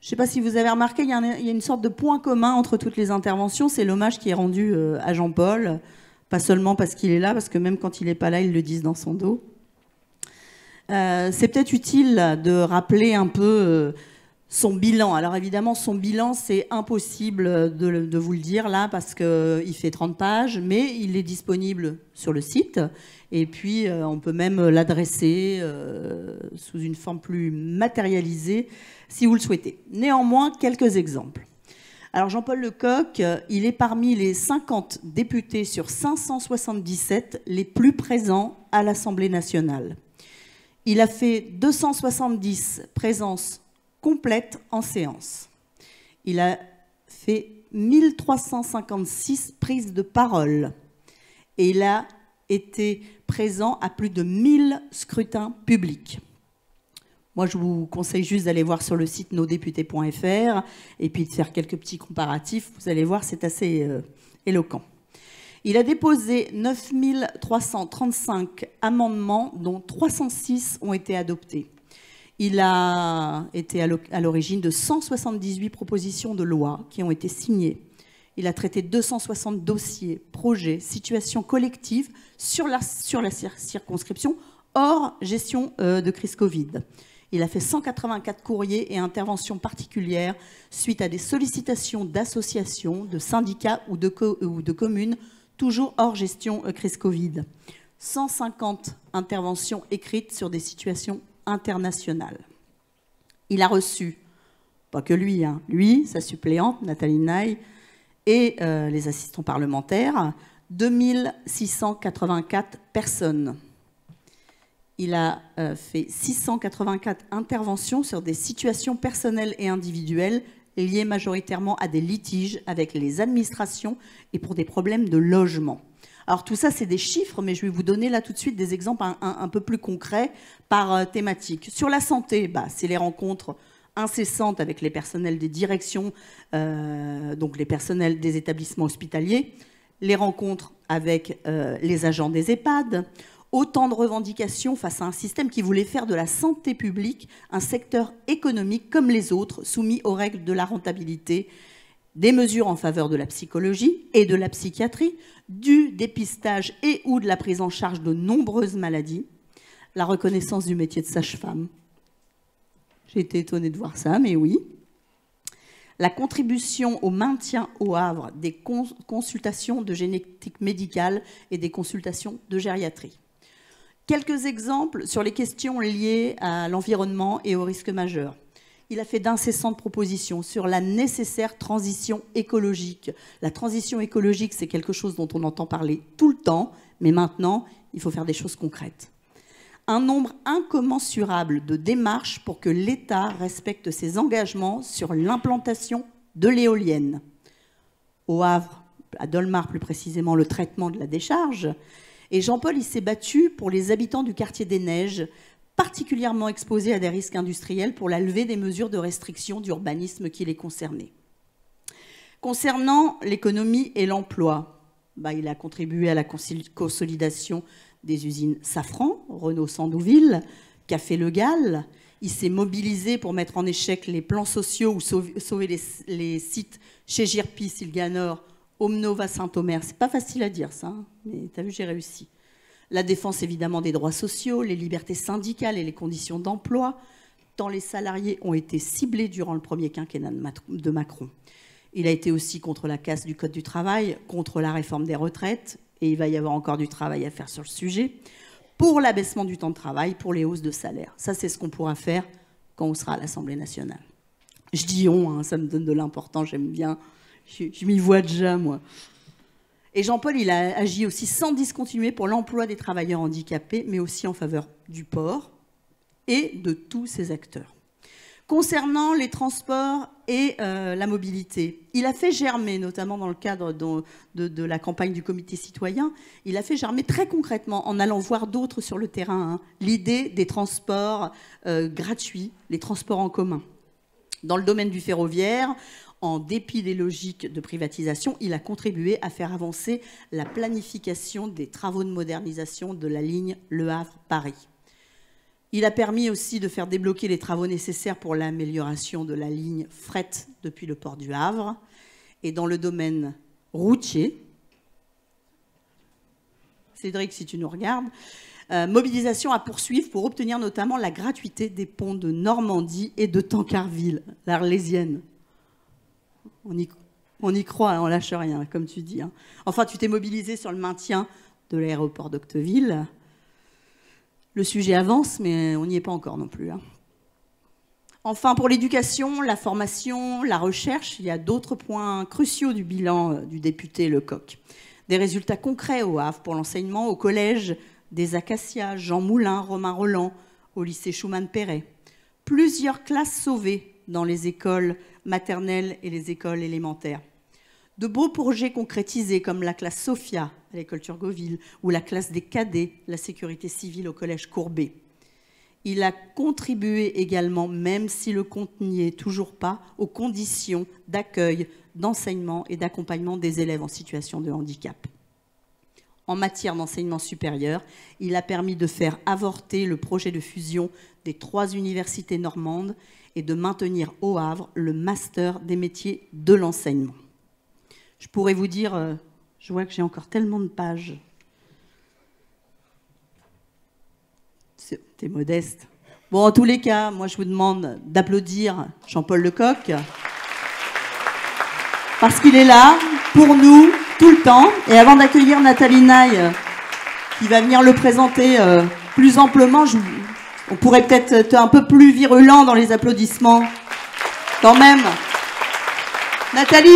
Je ne sais pas si vous avez remarqué, il y a une sorte de point commun entre toutes les interventions, c'est l'hommage qui est rendu à Jean-Paul, pas seulement parce qu'il est là, parce que même quand il n'est pas là, ils le disent dans son dos. C'est peut-être utile de rappeler un peu son bilan. Alors évidemment, son bilan, c'est impossible de vous le dire là, parce qu'il fait 30 pages, mais il est disponible sur le site. Et puis, on peut même l'adresser sous une forme plus matérialisée, si vous le souhaitez. Néanmoins, quelques exemples. Alors, Jean-Paul Lecoq, il est parmi les 50 députés sur 577 les plus présents à l'Assemblée nationale. Il a fait 270 présences complètes en séance. Il a fait 1356 prises de parole. Et il a été présent à plus de 1000 scrutins publics. Moi, je vous conseille juste d'aller voir sur le site nosdéputés.fr et puis de faire quelques petits comparatifs. Vous allez voir, c'est assez éloquent. Il a déposé 9335 amendements, dont 306 ont été adoptés. Il a été à l'origine de 178 propositions de loi qui ont été signées. Il a traité 260 dossiers, projets, situations collectives sur la circonscription, hors gestion de crise Covid. Il a fait 184 courriers et interventions particulières suite à des sollicitations d'associations, de syndicats ou de communes, toujours hors gestion crise Covid. 150 interventions écrites sur des situations internationales. Il a reçu, pas que lui, lui, sa suppléante, Nathalie Naï, et les assistants parlementaires, 2684 personnes. Il a fait 684 interventions sur des situations personnelles et individuelles liées majoritairement à des litiges avec les administrations et pour des problèmes de logement. Alors tout ça, c'est des chiffres, mais je vais vous donner là tout de suite des exemples un peu plus concrets par thématique. Sur la santé, c'est les rencontres incessantes avec les personnels des directions, donc les personnels des établissements hospitaliers, les rencontres avec les agents des EHPAD, autant de revendications face à un système qui voulait faire de la santé publique un secteur économique comme les autres, soumis aux règles de la rentabilité, des mesures en faveur de la psychologie et de la psychiatrie, du dépistage et ou de la prise en charge de nombreuses maladies, la reconnaissance du métier de sage-femme. J'ai été étonnée de voir ça, mais oui. La contribution au maintien au Havre des consultations de génétique médicale et des consultations de gériatrie. Quelques exemples sur les questions liées à l'environnement et aux risques majeurs. Il a fait d'incessantes propositions sur la nécessaire transition écologique. La transition écologique, c'est quelque chose dont on entend parler tout le temps, mais maintenant, il faut faire des choses concrètes. Un nombre incommensurable de démarches pour que l'État respecte ses engagements sur l'implantation de l'éolienne. Au Havre, à Dolmar plus précisément, le traitement de la décharge. Et Jean-Paul, il s'est battu pour les habitants du quartier des Neiges, particulièrement exposés à des risques industriels, pour la levée des mesures de restriction d'urbanisme qui les concernaient. Concernant l'économie et l'emploi, il a contribué à la consolidation des usines Safran, Renault Sandouville, Café Le Gall. Il s'est mobilisé pour mettre en échec les plans sociaux ou sauver les sites chez Girpi, Silganor, Omnova, Saint-Omer. C'est pas facile à dire ça, mais t'as vu, j'ai réussi. La défense évidemment des droits sociaux, les libertés syndicales et les conditions d'emploi, tant les salariés ont été ciblés durant le premier quinquennat de Macron. Il a été aussi contre la casse du Code du travail, contre la réforme des retraites, et il va y avoir encore du travail à faire sur le sujet, pour l'abaissement du temps de travail, pour les hausses de salaire. Ça, c'est ce qu'on pourra faire quand on sera à l'Assemblée nationale. Je dis on, ça me donne de l'importance, j'aime bien, je m'y vois déjà, moi. Et Jean-Paul, il a agi aussi sans discontinuer pour l'emploi des travailleurs handicapés, mais aussi en faveur du port et de tous ses acteurs. Concernant les transports et la mobilité, il a fait germer, notamment dans le cadre de la campagne du comité citoyen, il a fait germer très concrètement, en allant voir d'autres sur le terrain, l'idée des transports gratuits, les transports en commun. Dans le domaine du ferroviaire, en dépit des logiques de privatisation, il a contribué à faire avancer la planification des travaux de modernisation de la ligne Le Havre-Paris. Il a permis aussi de faire débloquer les travaux nécessaires pour l'amélioration de la ligne fret depuis le port du Havre. Et dans le domaine routier, Cédric, si tu nous regardes, mobilisation à poursuivre pour obtenir notamment la gratuité des ponts de Normandie et de Tancarville, l'Arlésienne. On y croit, hein, on lâche rien, comme tu dis. Hein. Enfin, tu t'es mobilisé sur le maintien de l'aéroport d'Octeville. Le sujet avance, mais on n'y est pas encore non plus. Hein. Enfin, pour l'éducation, la formation, la recherche, il y a d'autres points cruciaux du bilan du député Lecoq. Des résultats concrets au Havre pour l'enseignement au collège des Acacias, Jean Moulin, Romain Roland, au lycée Schumann-Perret. Plusieurs classes sauvées dans les écoles maternelles et les écoles élémentaires. De beaux projets concrétisés comme la classe Sophia à l'école Turgoville ou la classe des cadets, la sécurité civile au collège Courbet. Il a contribué également, même si le compte n'y est toujours pas, aux conditions d'accueil, d'enseignement et d'accompagnement des élèves en situation de handicap. En matière d'enseignement supérieur, il a permis de faire avorter le projet de fusion des 3 universités normandes et de maintenir au Havre le master des métiers de l'enseignement. Je pourrais vous dire, je vois que j'ai encore tellement de pages. T'es modeste. Bon, en tous les cas, moi je vous demande d'applaudir Jean-Paul Lecoq parce qu'il est là pour nous tout le temps. Et avant d'accueillir Nathalie Naille, qui va venir le présenter plus amplement, on pourrait peut-être être un peu plus virulent dans les applaudissements. Quand même. Nathalie ?